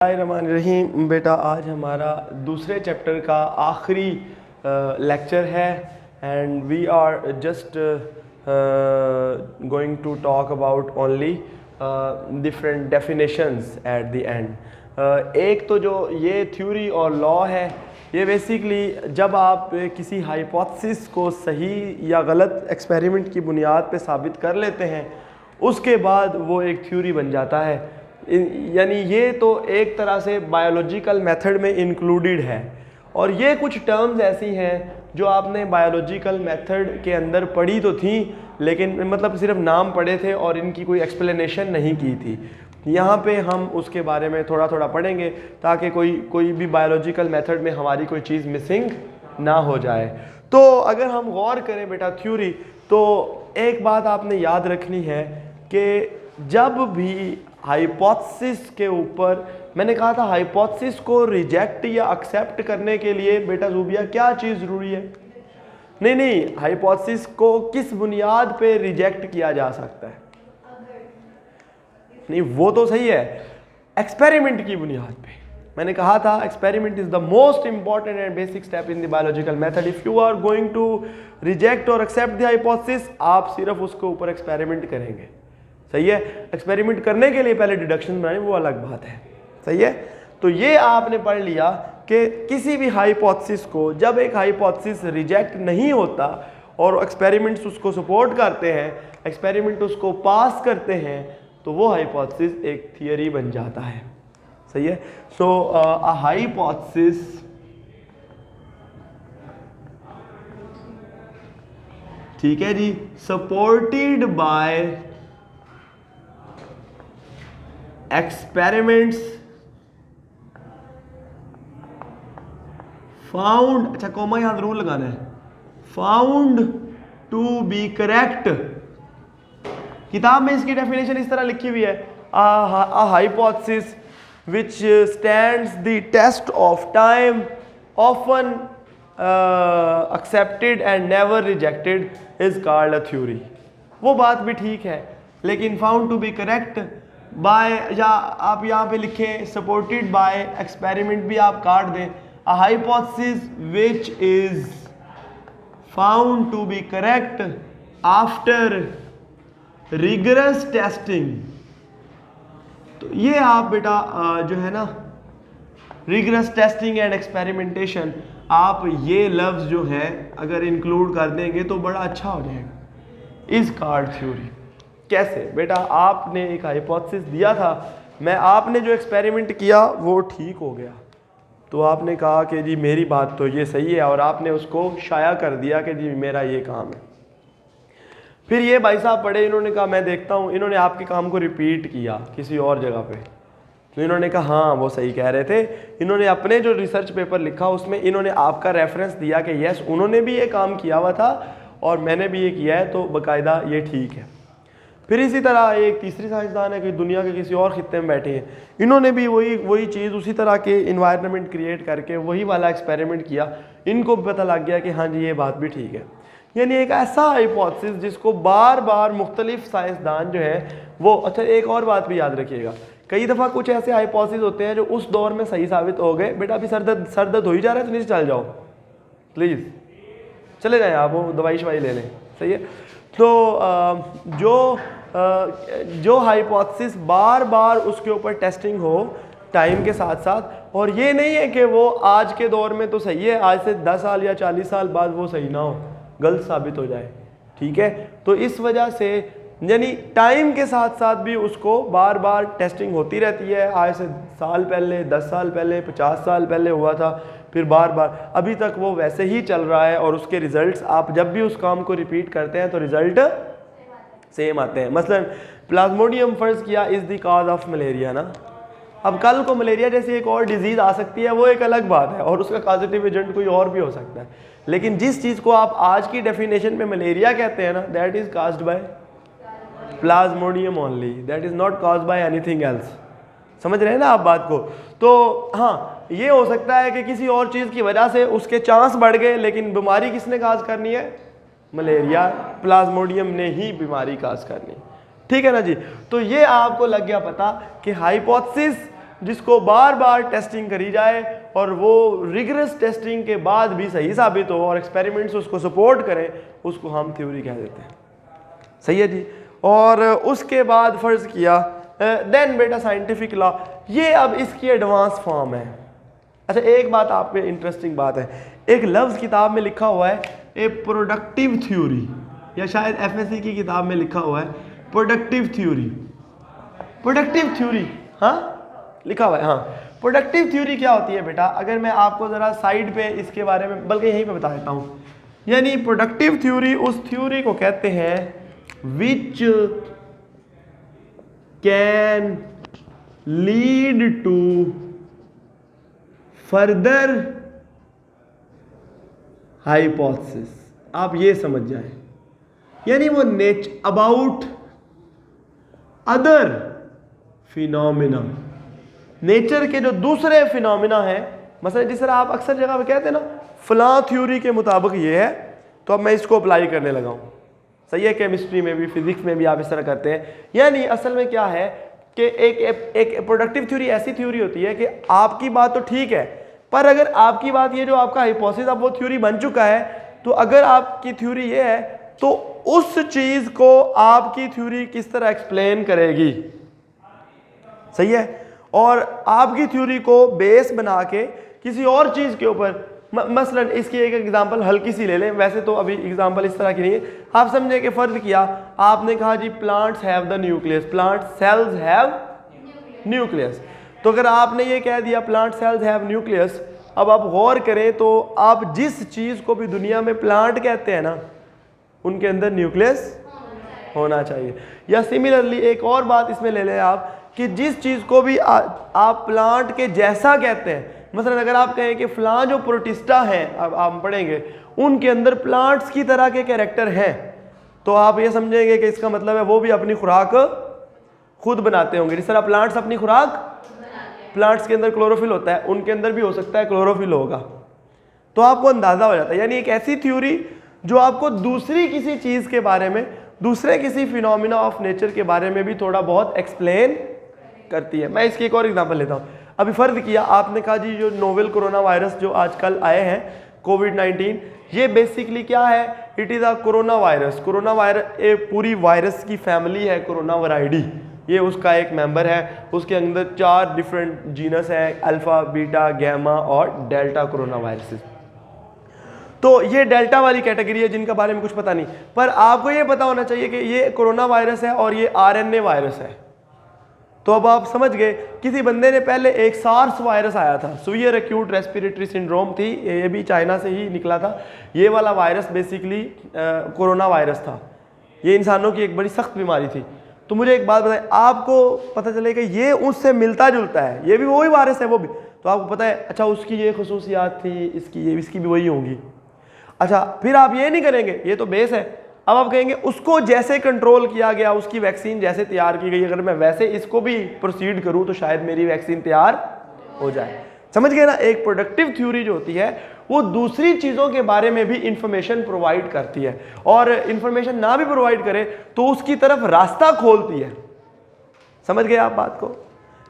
रहीम बेटा, आज हमारा दूसरे चैप्टर का आखिरी लेक्चर है and we are just going to talk about only different definitions at the end. एक तो जो ये थ्योरी और लॉ है, ये बेसिकली जब आप किसी हाइपोथेसिस को सही या गलत एक्सपेरिमेंट की बुनियाद पे साबित कर लेते हैं, उसके बाद वो एक थ्योरी बन जाता है। यानी ये तो एक तरह से बायोलॉजिकल मेथड में इंक्लूडेड है, और ये कुछ टर्म्स ऐसी हैं जो आपने बायोलॉजिकल मेथड के अंदर पढ़ी तो थी, लेकिन मतलब सिर्फ नाम पढ़े थे और इनकी कोई एक्सप्लेनेशन नहीं की थी। यहाँ पे हम उसके बारे में थोड़ा थोड़ा पढ़ेंगे ताकि कोई भी बायोलॉजिकल मेथड में हमारी कोई चीज़ मिसिंग ना हो जाए। तो अगर हम गौर करें बेटा थ्योरी, तो एक बात आपने याद रखनी है कि जब भी हाइपोथेसिस के ऊपर, मैंने कहा था हाइपोथेसिस को रिजेक्ट या एक्सेप्ट करने के लिए बेटा ज़ूबिया क्या चीज़ ज़रूरी है? नहीं, हाइपोथेसिस को किस बुनियाद पे रिजेक्ट किया जा सकता है? नहीं, वो तो सही है, एक्सपेरिमेंट की बुनियाद पे। मैंने कहा था experiment is the most important and basic step in the biological method. If you are going to reject or accept the hypothesis, आप सिर्फ उसके ऊपर एक्सपेरिमेंट करेंगे। सही है, एक्सपेरिमेंट करने के लिए पहले डिडक्शन बनाए, वो अलग बात है। सही है, तो ये आपने पढ़ लिया कि किसी भी हाइपोथेसिस को, जब एक हाइपोथेसिस रिजेक्ट नहीं होता और एक्सपेरिमेंट्स उसको सपोर्ट करते हैं, एक्सपेरिमेंट उसको पास करते हैं, तो वो हाइपोथेसिस एक थियरी बन जाता है। सही है, सो अ हाइपोथेसिस, ठीक है जी, सपोर्टेड बाय एक्सपेरिमेंट्स फाउंड, अच्छा कॉमा यहां जरूर लगाना है, फाउंड टू बी करेक्ट। किताब में इसकी डेफिनेशन इस तरह लिखी हुई है, a hypothesis which stands the test of time, often accepted and never rejected, is called a theory। वो बात भी ठीक है, लेकिन found to be correct by, या आप यहाँ पे लिखें supported by experiment भी आप काट दें, a hypothesis which is found to be correct after rigorous testing। तो ये आप बेटा जो है ना, रिगरस टेस्टिंग एंड एक्सपेरिमेंटेशन, आप ये लफ्ज़ जो है अगर इंक्लूड कर देंगे तो बड़ा अच्छा हो जाएगा। इस कार्ड थ्योरी कैसे बेटा, आपने एक हाइपोथेसिस दिया था, आपने जो एक्सपेरिमेंट किया वो ठीक हो गया, तो आपने कहा कि जी मेरी बात तो ये सही है, और आपने उसको शाया कर दिया कि जी मेरा ये काम है। फिर ये भाई साहब पढ़े, इन्होंने कहा मैं देखता हूँ, इन्होंने आपके काम को रिपीट किया किसी और जगह पे, तो इन्होंने कहा हाँ वो सही कह रहे थे। इन्होंने अपने जो रिसर्च पेपर लिखा उसमें इन्होंने आपका रेफरेंस दिया कि यस उन्होंने भी ये काम किया हुआ था और मैंने भी ये किया है, तो बाकायदा ये ठीक है। फिर इसी तरह एक तीसरी साइंसदान है कि दुनिया के किसी और खित्ते में बैठे हैं, इन्होंने भी वही चीज़ उसी तरह के इन्वायरमेंट क्रिएट करके वही वाला एक्सपेरिमेंट किया, इनको भी पता लग गया कि हाँ जी ये बात भी ठीक है। यानी एक ऐसा हाइपोथेसिस जिसको बार बार मुख्तलिफ साइंसदान जो है वो, अच्छा एक और बात भी याद रखिएगा, कई दफ़ा कुछ ऐसे हाइपोथेसिस होते हैं जो उस दौर में सही साबित हो गए। बेटा अभी सर दर्द हो ही जा रहा है तो नीचे चल जाओ प्लीज़, चले जाएं आप, वो दवाई शवाई ले लें। सही है, तो जो हाइपोथेसिस बार बार उसके ऊपर टेस्टिंग हो टाइम के साथ साथ, और ये नहीं है कि वो आज के दौर में तो सही है, आज से 10 साल या 40 साल बाद वो सही ना हो, गलत साबित हो जाए। ठीक है, तो इस वजह से यानी टाइम के साथ साथ भी उसको बार बार टेस्टिंग होती रहती है। आज से साल पहले, 10 साल पहले, 50 साल पहले हुआ था, फिर बार बार अभी तक वो वैसे ही चल रहा है, और उसके रिजल्ट्स आप जब भी उस काम को रिपीट करते हैं तो रिजल्ट सेम आते हैं। मसलन प्लाज्मोडियम फर्ज किया is the cause of malaria ना, अब कल को मलेरिया जैसी एक और डिजीज़ आ सकती है, वो एक अलग बात है, और उसका कॉजेटिव एजेंट कोई और भी हो सकता है, लेकिन जिस चीज़ को आप आज की डेफिनेशन में मलेरिया कहते हैं ना, that is caused by Plasmodium only, that is not caused by anything else. समझ रहे हैं ना आप बात को? तो हाँ, ये हो सकता है कि किसी और चीज़ की वजह से उसके चांस बढ़ गए, लेकिन बीमारी किसने काज करनी है? मलेरिया, प्लाज्मोडियम ने ही बीमारी काज करनी। ठीक है ना जी? तो ये आपको लग गया पता कि हाइपोथेसिस जिसको बार बार टेस्टिंग करी जाए और वो रिगरस टेस्टिंग के बाद भी सही साबित हो और एक्सपेरिमेंट्स उसको सपोर्ट करें, उसको हम थ्योरी कह देते हैं। सही है जी। और उसके बाद फर्ज किया देन बेटा साइंटिफिक लॉ, ये अब इसकी एडवांस फॉर्म है। अच्छा एक बात आप पे इंटरेस्टिंग बात है, एक लफ्ज़ किताब में लिखा हुआ है ए प्रोडक्टिव थ्योरी, या शायद एफएससी की किताब में लिखा हुआ है प्रोडक्टिव थ्योरी। प्रोडक्टिव थ्योरी हाँ लिखा हुआ है। हाँ प्रोडक्टिव थ्योरी क्या होती है बेटा, अगर मैं आपको ज़रा साइड पे इसके बारे में बल्कि यहीं पे बता देता हूँ। यानी प्रोडक्टिव थ्योरी उस थ्योरी को कहते हैं which can lead to further hypothesis. आप ये समझ जाएं, यानी वो अबाउट अदर फिनोमिना, नेचर के जो दूसरे फिनोमिना हैं, मतलब जिस तरह आप अक्सर जगह पे कहते हैं ना फलां थ्योरी के मुताबिक ये है, तो अब मैं इसको अप्लाई करने लगा हूँ। सही है, केमिस्ट्री में भी फिजिक्स में भी आप इस तरह करते हैं। यानी असल में क्या है कि एक प्रोडक्टिव थ्योरी ऐसी थ्योरी होती है कि आपकी बात तो ठीक है, पर अगर आपकी बात ये जो आपका हाइपोथेसिस अब वो थ्योरी बन चुका है, तो अगर आपकी थ्योरी ये है तो उस चीज को आपकी थ्योरी किस तरह एक्सप्लेन करेगी। सही है, और आपकी थ्योरी को बेस बना के किसी और चीज के ऊपर, मसलन इसकी एक एग्जांपल हल्की सी ले लें, वैसे तो अभी एग्जांपल इस तरह की नहीं है, आप समझे कि फर्ज किया, आपने कहा जी plants have the nucleus, plant cells have nucleus. तो अगर आपने ये कह दिया प्लांट सेल्स हैव न्यूक्लियस, अब आप गौर करें तो आप जिस चीज को भी दुनिया में प्लांट कहते हैं ना, उनके अंदर न्यूक्लियस होना चाहिए। या सिमिलरली एक और बात इसमें ले लें आप कि जिस चीज को भी आप प्लांट के जैसा कहते हैं, मसलन अगर आप कहें कि फलां जो प्रोटिस्टा हैं, अब आप पढ़ेंगे उनके अंदर प्लांट्स की तरह के कैरेक्टर हैं, तो आप ये समझेंगे कि इसका मतलब है वो भी अपनी खुराक खुद बनाते होंगे। जिस तरह प्लांट्स अपनी खुराक, प्लांट्स के अंदर क्लोरोफिल होता है, उनके अंदर भी हो सकता है क्लोरोफिल होगा। तो आपको अंदाजा हो जाता है। यानी एक ऐसी थ्योरी जो आपको दूसरी किसी चीज के बारे में, दूसरे किसी फिनोमिना ऑफ नेचर के बारे में भी थोड़ा बहुत एक्सप्लेन करती है। मैं इसकी एक और एग्जांपल लेता हूँ। अभी फर्ज किया, आपने कहा जी जो नोवेल कोरोना वायरस जो आजकल आए हैं कोविड-19, ये बेसिकली क्या है, it is a corona virus. Corona virus एक पूरी वायरस की फैमिली है, कोरोना वायराइडी, ये उसका एक मेंबर है। उसके अंदर 4 डिफरेंट जीनस हैं, अल्फा, बीटा, गैमा और डेल्टा कोरोना वायरसेस। तो ये डेल्टा वाली कैटेगरी है जिनका बारे में कुछ पता नहीं, पर आपको ये पता होना चाहिए कि ये कोरोना वायरस है और ये आरएनए वायरस है। तो अब आप समझ गए, किसी बंदे ने पहले एक सार्स वायरस आया था, सीवियर एक्यूट रेस्पिरेटरी सिंड्रोम थी, ये भी चाइना से ही निकला था। ये वाला वायरस बेसिकली कोरोना वायरस था, ये इंसानों की एक बड़ी सख्त बीमारी थी। तो मुझे एक बात बताएं, आपको पता चले कि ये उससे मिलता जुलता है, ये भी वही वायरस है वो भी, तो आपको पता है अच्छा उसकी ये खसूसियात थी, इसकी भी वही होंगी। अच्छा फिर आप ये नहीं करेंगे, ये तो बेस है, अब आप कहेंगे उसको जैसे कंट्रोल किया गया, उसकी वैक्सीन जैसे तैयार की गई, अगर मैं वैसे इसको भी प्रोसीड करूं तो शायद मेरी वैक्सीन तैयार हो जाए। समझ गए ना, एक प्रोडक्टिव थ्योरी जो होती है वो दूसरी चीज़ों के बारे में भी इंफॉर्मेशन प्रोवाइड करती है, और इंफॉर्मेशन ना भी प्रोवाइड करे तो उसकी तरफ रास्ता खोलती है। समझ गए आप बात को?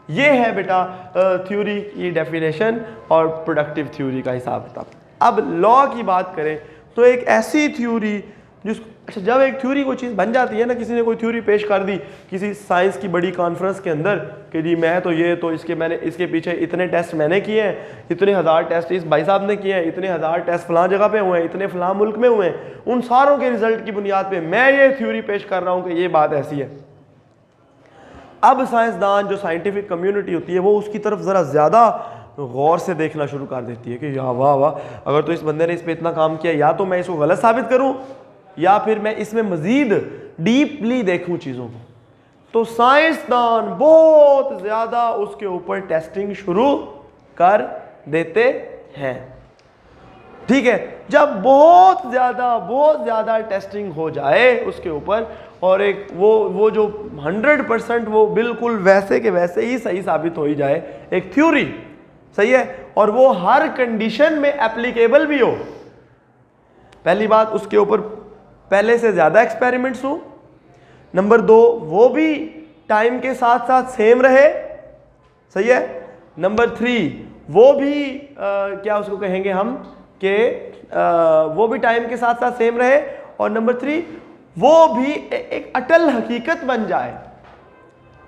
ये है बेटा थ्योरी की डेफिनेशन और प्रोडक्टिव थ्योरी का हिसाब किताब। अब लॉ की बात करें तो एक ऐसी थ्योरी जिस, अच्छा जब एक थ्योरी कोई चीज़ बन जाती है ना, किसी ने कोई थ्योरी पेश कर दी किसी साइंस की बड़ी कॉन्फ्रेंस के अंदर कि जी मैं तो ये, तो इसके पीछे इतने टेस्ट मैंने किए हैं, इतने हज़ार टेस्ट इस भाई साहब ने किए हैं, इतने हज़ार टेस्ट फलां जगह पे हुए हैं, इतने फलां मुल्क में हुए हैं, उन सारों के रिजल्ट की बुनियाद पे मैं ये थ्योरी पेश कर रहा हूँ कि ये बात ऐसी है। अब साइंसदान जो साइंटिफिक कम्युनिटी होती है वो उसकी तरफ ज़रा ज़्यादा गौर से देखना शुरू कर देती है कि या वाह वाह, अगर तो इस बंदे ने इस पर इतना काम किया, या तो मैं इसको गलत साबित करूं या फिर मैं इसमें मजीद डीपली देखूं चीज़ों को। तो साइंसदान बहुत ज़्यादा उसके ऊपर टेस्टिंग शुरू कर देते हैं। ठीक है, जब बहुत ज़्यादा टेस्टिंग हो जाए उसके ऊपर और एक वो जो 100% वो बिल्कुल वैसे के वैसे ही सही साबित हो ही जाए, एक थ्योरी सही है, और वो हर कंडीशन में एप्लीकेबल भी हो। पहली बात, उसके ऊपर पहले से ज़्यादा एक्सपेरिमेंट्स हो। नंबर 2, वो भी टाइम के साथ साथ सेम रहे, सही है, नंबर 3 वो भी क्या उसको कहेंगे हम कि वो भी टाइम के साथ साथ सेम रहे, और नंबर 3 वो भी एक अटल हकीकत बन जाए,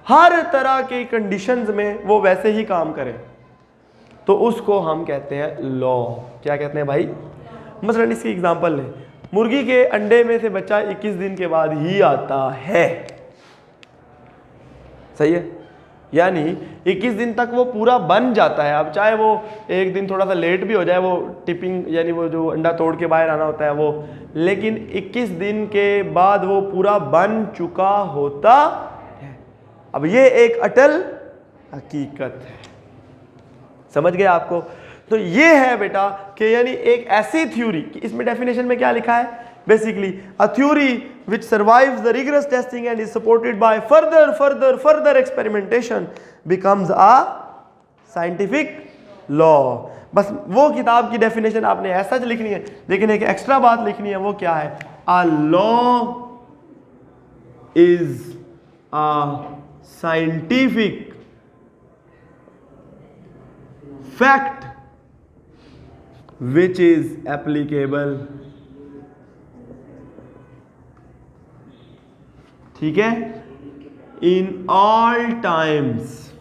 हर तरह की कंडीशंस में वो वैसे ही काम करे, तो उसको हम कहते हैं लॉ। क्या कहते हैं भाई? मसलन इसकी एग्जांपल लें, मुर्गी के अंडे में से बच्चा 21 दिन के बाद ही आता है, सही है, यानी 21 दिन तक वो पूरा बन जाता है। अब चाहे वो एक दिन थोड़ा सा लेट भी हो जाए, वो टिपिंग यानी वो जो अंडा तोड़ के बाहर आना होता है वो, लेकिन 21 दिन के बाद वो पूरा बन चुका होता है। अब ये एक अटल हकीकत है, समझ गए आपको? तो ये है बेटा कि यानी एक ऐसी थ्योरी, इसमें डेफिनेशन में क्या लिखा है, basically a theory which survives the rigorous testing and is supported by further experimentation becomes a scientific law। बस वो किताब की डेफिनेशन आपने ऐसा ज लिखनी है, लेकिन एक एक्स्ट्रा बात लिखनी है, वो क्या है? a law is a scientific fact which is applicable, ठीक है, in all times,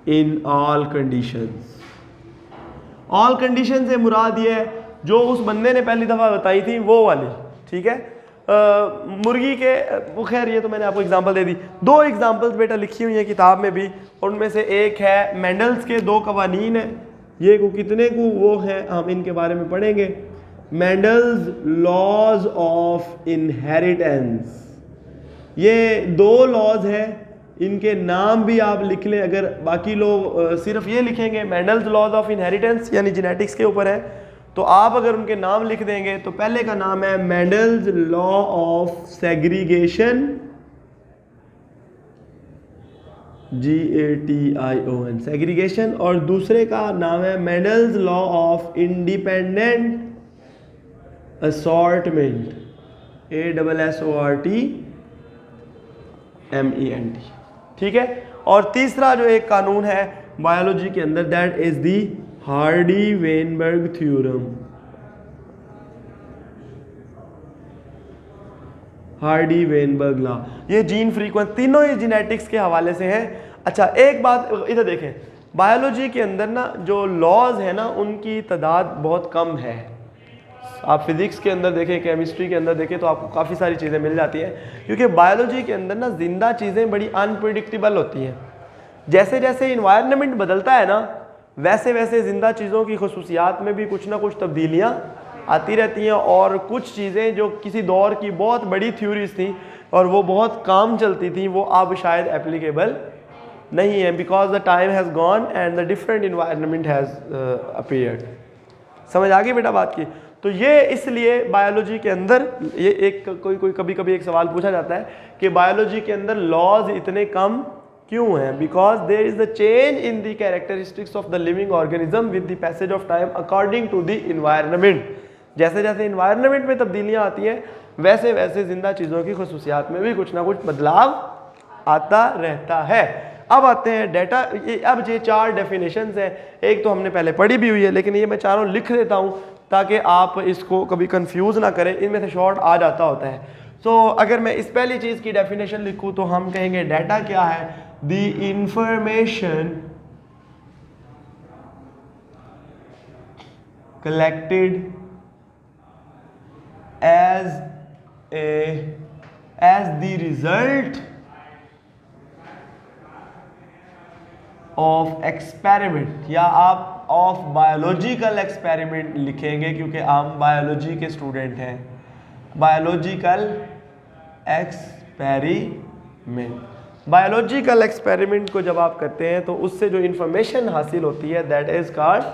in all conditions. All condition से मुराद ये है जो उस बंदे ने पहली दफा बताई थी वो वाली, ठीक है। मुर्गी के वो, खैर ये तो मैंने आपको एग्जांपल दे दी। 2 एग्जांपल्स बेटा लिखी हुई है किताब में भी, और उनमें से एक है मेंडल्स के 2 कवानीन है, ये को कितने को वो है, हम इनके बारे में पढ़ेंगे। मेंडल्स लॉज ऑफ इनहेरिटेंस, ये 2 लॉज हैं, इनके नाम भी आप लिख लें। अगर बाकी लोग सिर्फ ये लिखेंगे मेंडल्स लॉज ऑफ इनहेरिटेंस यानी जेनेटिक्स के ऊपर है, तो आप अगर उनके नाम लिख देंगे तो पहले का नाम है Mendel's law of segregation, GATION segregation, और दूसरे का नाम है Mendel's law of independent assortment, ASSORTMENT, ठीक है। और तीसरा जो एक कानून है बायोलॉजी के अंदर, that is the Hardy-Weinberg theorem, Hardy-Weinberg law. ये जीन फ्रीक्वेंस, तीनों ही जेनेटिक्स के हवाले से हैं। अच्छा एक बात इधर देखें, बायोलॉजी के अंदर ना जो लॉज है ना उनकी तादाद बहुत कम है। आप फिजिक्स के अंदर देखें, केमिस्ट्री के अंदर देखें, तो आपको काफ़ी सारी चीज़ें मिल जाती हैं, क्योंकि बायोलॉजी के अंदर ना जिंदा चीज़ें बड़ी अनप्रिडिक्टेबल होती हैं। जैसे जैसे इन्वायरमेंट बदलता है ना, वैसे वैसे जिंदा चीज़ों की खुसूसियात में भी कुछ ना कुछ तब्दीलियाँ आती रहती हैं, और कुछ चीज़ें जो किसी दौर की बहुत बड़ी थ्योरीज थी और वो बहुत काम चलती थी, वो अब शायद एप्लीकेबल नहीं है, because the time has gone and the different environment has appeared. समझ आ गई बेटा बात की? तो ये इसलिए बायोलॉजी के अंदर ये एक कोई कभी कभी एक सवाल पूछा जाता है कि बायोलॉजी के अंदर लॉज इतने कम क्यों हैं? Because there is the change in the characteristics of the living organism with the passage of time according to the environment. जैसे जैसे इन्वायरमेंट में तब्दीलियाँ आती हैं, वैसे वैसे जिंदा चीज़ों की खुसूसियात में भी कुछ ना कुछ बदलाव आता रहता है। अब आते हैं डाटा। अब ये 4 डेफिनेशंस हैं, एक तो हमने पहले पढ़ी भी हुई है, लेकिन ये मैं चारों लिख देता हूँ ताकि आप इसको कभी कंफ्यूज ना करें, इनमें से शॉर्ट आ जाता होता है। तो अगर मैं इस पहली चीज़ की डेफिनेशन लिखूँ तो हम कहेंगे डाटा क्या है? The information collected as the result of experiment, या आप ऑफ बायोलॉजिकल एक्सपेरिमेंट लिखेंगे क्योंकि हम बायोलॉजी के स्टूडेंट हैं। बायोलॉजिकल एक्सपेरिमेंट, बायोलॉजिकल एक्सपेरिमेंट को जब आप करते हैं तो उससे जो इंफॉर्मेशन हासिल होती है दैट इज कॉल्ड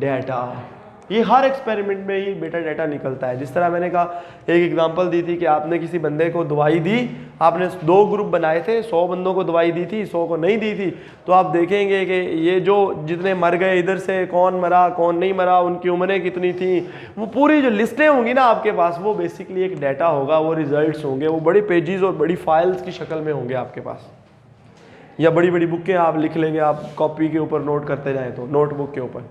डाटा। ये हर एक्सपेरिमेंट में ही बेटा डाटा निकलता है। जिस तरह मैंने कहा, एक एग्जांपल दी थी कि आपने किसी बंदे को दवाई दी, आपने 2 ग्रुप बनाए थे, 100 बंदों को दवाई दी थी, 100 को नहीं दी थी, तो आप देखेंगे कि ये जो जितने मर गए इधर से, कौन मरा कौन नहीं मरा, उनकी उम्रें कितनी थी, वो पूरी जो लिस्टें होंगी ना आपके पास, वो बेसिकली एक डाटा होगा, वो रिजल्ट्स होंगे, वो बड़े पेजेस और बड़ी फाइल्स की शक्ल में होंगे आपके पास। या बड़ी बड़ी बुकें आप लिख लेंगे, आप कॉपी के ऊपर नोट करते जाएं तो नोटबुक के ऊपर।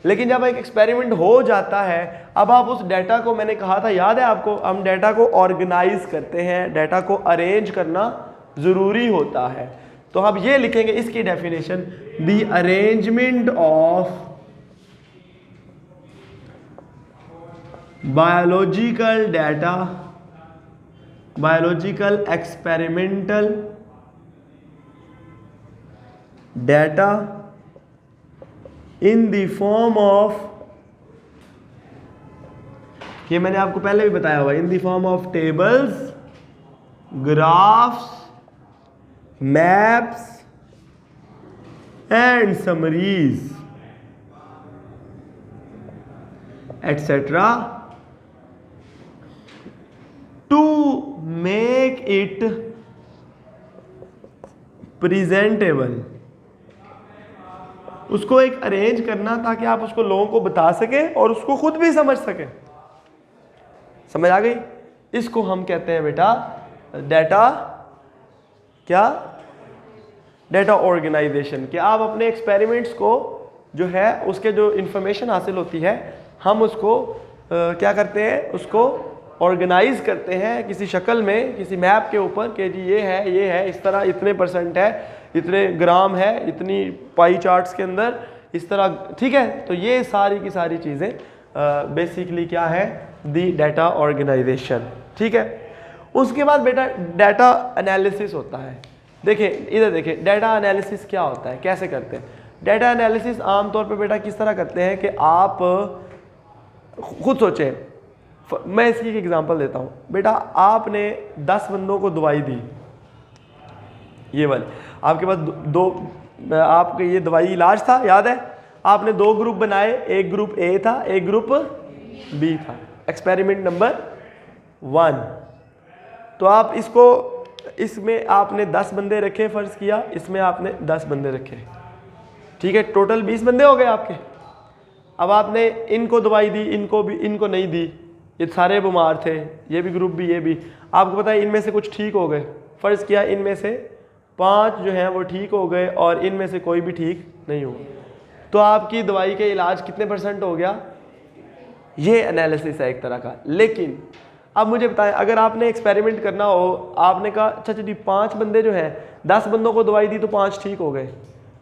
लेकिन जब एक एक्सपेरिमेंट हो जाता है, अब आप उस डाटा को, मैंने कहा था याद है आपको, हम डाटा को ऑर्गेनाइज करते हैं, डाटा को अरेंज करना ज़रूरी होता है। तो हम ये लिखेंगे इसकी definition, the arrangement of biological data, biological experimental data in the form of, ये मैंने आपको पहले भी बताया हुआ, in the form of tables, graphs, maps and summaries etcetera, to make it presentable. उसको एक अरेंज करना ताकि आप उसको लोगों को बता सकें और उसको खुद भी समझ सकें। समझ आ गई? इसको हम कहते हैं बेटा डाटा, क्या? Data organisation. कि आप अपने एक्सपेरिमेंट्स को जो है उसके जो इंफॉर्मेशन हासिल होती है, हम उसको क्या करते हैं, उसको ऑर्गेनाइज करते हैं किसी शक्ल में, किसी मैप के ऊपर कि जी ये है, इस तरह इतने % है, इतने ग्राम है, इतनी पाई चार्ट्स के अंदर इस तरह, ठीक है। तो ये सारी की सारी चीज़ें बेसिकली क्या है, दी डाटा ऑर्गेनाइजेशन, ठीक है। उसके बाद बेटा डाटा एनालिसिस होता है। देखिए इधर देखिए, डाटा एनालिसिस क्या होता है, कैसे करते हैं। डाटा एनालिसिस आमतौर पे बेटा किस तरह करते हैं कि आप खुद सोचें, मैं इसकी एक एग्जांपल देता हूँ। बेटा आपने 10 बंदों को दवाई दी, ये वाली आपके पास दो, आपके ये दवाई इलाज था, याद है? आपने 2 ग्रुप बनाए, एक ग्रुप ए था, एक ग्रुप बी था। Experiment number 1। तो आप इसको, इसमें आपने 10 बंदे रखे, फ़र्ज़ किया, इसमें आपने 10 बंदे रखे, ठीक है। टोटल 20 बंदे हो गए आपके। अब आपने इनको दवाई दी, इनको भी, इनको नहीं दी, ये सारे बीमार थे, ये भी ग्रुप भी, ये भी। आपको पता है इनमें से कुछ ठीक हो गए, फ़र्ज़ किया इनमें से 5 जो हैं वो ठीक हो गए और इनमें से कोई भी ठीक नहीं हुआ। तो आपकी दवाई के इलाज कितने % हो गया? ये एनालिसिस है एक तरह का। लेकिन अब मुझे बताएं, अगर आपने एक्सपेरिमेंट करना हो, आपने कहा अच्छा जी 5 बंदे जो हैं, 10 बंदों को दवाई दी तो 5 ठीक हो गए,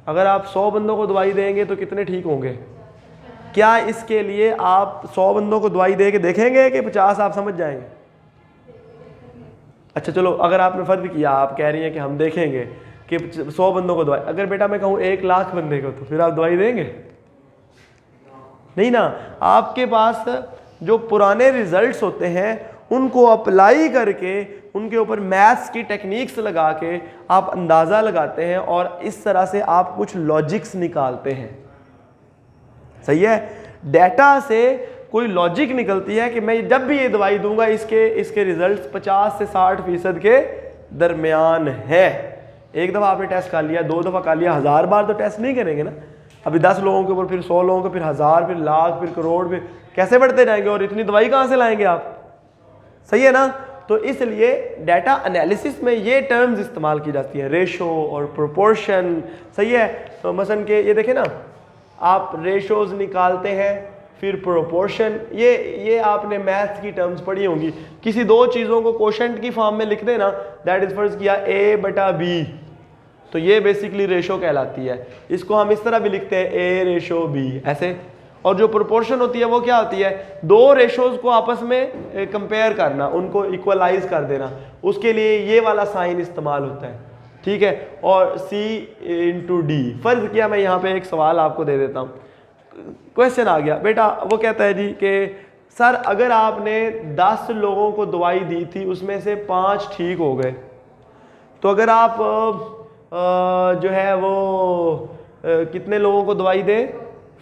अगर आप 100 बंदों को दवाई देंगे तो कितने ठीक होंगे? क्या इसके लिए आप 100 बंदों को दवाई दे के देखेंगे कि 50 आप समझ जाएंगे? अच्छा चलो, अगर आपने फ़र्ज किया, आप कह रही हैं कि हम देखेंगे कि 100 बंदों को दवाई, अगर बेटा मैं कहूँ 1 लाख बंदे को, तो फिर आप दवाई देंगे? नहीं ना। आपके पास जो पुराने रिजल्ट्स होते हैं उनको अप्लाई करके, उनके ऊपर मैथ्स की टेक्निक्स लगा के आप अंदाज़ा लगाते हैं और इस तरह से आप कुछ लॉजिक्स निकालते हैं। सही है? डाटा से कोई लॉजिक निकलती है कि मैं जब भी ये दवाई दूंगा इसके रिजल्ट्स 50 से 60% के दरमियान है। एक दफ़ा आपने टेस्ट कर लिया, 2 दफ़ा कर लिया, 1000 बार तो टेस्ट नहीं करेंगे ना। अभी 10 लोगों के ऊपर, फिर 100 लोगों को, फिर 1000, फिर लाख, फिर करोड़, फिर कैसे बढ़ते जाएंगे और इतनी दवाई कहाँ से लाएंगे आप? सही है ना? तो इसलिए डाटा एनालिसिस में ये टर्म्स इस्तेमाल की जाती हैं, रेशो और प्रोपोर्शन। सही है? तो मसलन के ये देखें ना, आप रेशोज निकालते हैं, फिर प्रोपोर्शन, ये आपने मैथ्स की टर्म्स पढ़ी होंगी। किसी 2 चीज़ों को कोशेंट की फॉर्म में लिख देना, दैट इज फर्ज किया A/B, तो ये बेसिकली रेशो कहलाती है। इसको हम इस तरह भी लिखते हैं A/B ऐसे। और जो प्रोपोर्शन होती है वो क्या होती है? 2 रेशोज को आपस में कंपेयर करना, उनको इक्वलाइज कर देना, उसके लिए ये वाला साइन इस्तेमाल होता है, ठीक है। और C/D। फर्ज किया, मैं यहाँ पे एक सवाल आपको दे देता हूँ, क्वेश्चन आ गया बेटा, वो कहता है जी कि सर अगर आपने 10 लोगों को दवाई दी थी, उसमें से 5 ठीक हो गए, तो अगर आप जो है वो कितने लोगों को दवाई दें?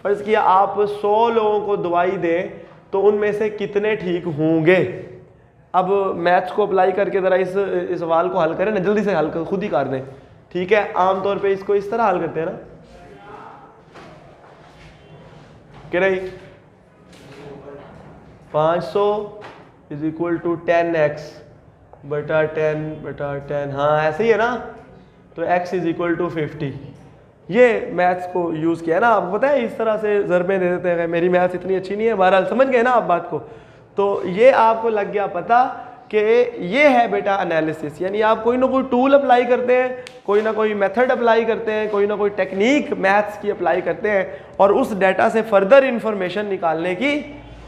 फर्ज किया आप 100 लोगों को दवाई दें तो उनमें से कितने ठीक होंगे? अब मैथ्स को अप्लाई करके ज़रा इस सवाल को हल करें ना, जल्दी से हल कर, खुद ही कर दें, ठीक है। आमतौर पे इसको इस तरह हल करते हैं ना कि नहीं, 500 = 10x/10/10, हाँ ऐसे ही है ना, तो x इज इक्वल टू 50। ये मैथ्स को यूज़ किया है ना, आपको पता है इस तरह से ज़रबे दे देते हैं। मेरी मैथ्स इतनी अच्छी नहीं है, बहरहाल समझ गए ना आप बात को। तो ये आपको लग गया पता कि ये है बेटा एनालिसिस, यानी आप कोई ना कोई टूल अप्लाई करते हैं, कोई ना कोई मेथड अप्लाई करते हैं, कोई ना कोई टेक्निक मैथ्स की अप्लाई करते हैं और उस डाटा से फर्दर इंफॉर्मेशन निकालने की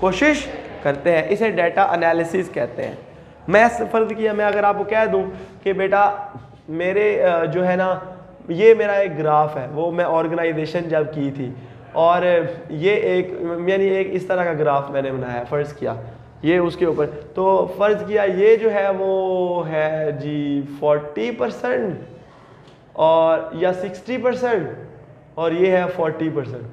कोशिश करते हैं। इसे डाटा एनालिसिस कहते हैं। मैं फ़र्ज़ किया, मैं अगर आपको कह दूं कि बेटा मेरे जो है ना ये मेरा एक ग्राफ है, वो मैं ऑर्गेनाइजेशन जब की थी और ये एक यानी एक इस तरह का ग्राफ मैंने बनाया, फ़र्ज़ किया ये उसके ऊपर, तो फ़र्ज़ किया ये जो है वो है जी 40% और या 60% और ये है 40%,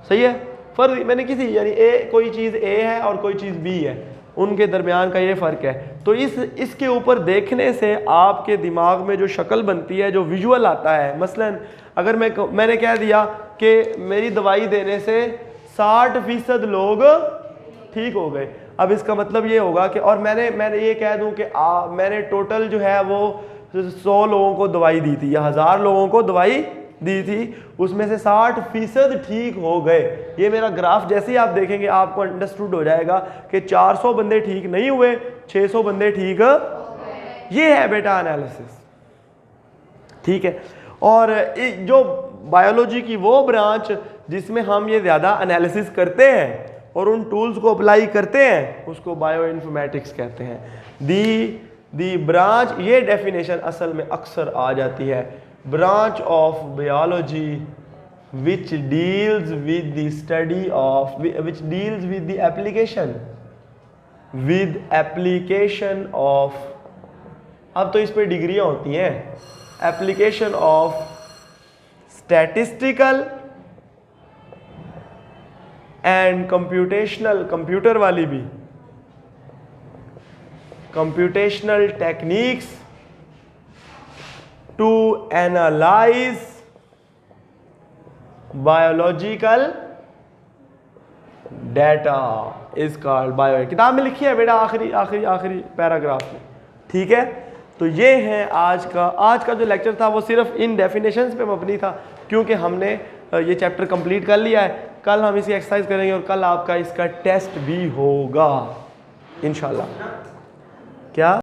सही है। फ़र्क मैंने किसी यानी कोई चीज़ ए है और कोई चीज़ बी है, उनके दरमियान का ये फ़र्क है। तो इसके ऊपर देखने से आपके दिमाग में जो शक्ल बनती है, जो विजुअल आता है, मसलन अगर मैंने कह दिया कि मेरी दवाई देने से 60% लोग ठीक हो गए, अब इसका मतलब ये होगा कि और मैंने ये कह दूं कि मैंने टोटल जो है वो 100 लोगों को दवाई दी थी या 1000 लोगों को दवाई दी थी, उसमें से 60% ठीक हो गए। ये मेरा ग्राफ जैसे ही आप देखेंगे आपको अंडरस्टूड हो जाएगा कि 400 बंदे ठीक नहीं हुए, 600 बंदे ठीक। ये है बेटा एनालिसिस, ठीक है। और जो बायोलॉजी की वो ब्रांच जिसमें हम ये ज़्यादा एनालिसिस करते हैं और उन टूल्स को अप्लाई करते हैं, उसको बायो इन्फॉर्मेटिक्स कहते हैं। दी ब्रांच, ये डेफिनेशन असल में अक्सर आ जाती है, branch of biology which deals with the study of which deals with the application of, अब तो इस पे डिग्रियां होती हैं, application of statistical and computational, computer वाली भी, computational techniques to analyze biological data is called bio। किताब में लिखी है बेटा आखिरी पैराग्राफ में, ठीक है। तो ये है आज का जो लेक्चर था वो सिर्फ इन डेफिनेशंस पे मबनी था, क्योंकि हमने ये चैप्टर कंप्लीट कर लिया है। कल हम इसकी एक्सरसाइज करेंगे और कल आपका इसका टेस्ट भी होगा इंशाल्लाह। क्या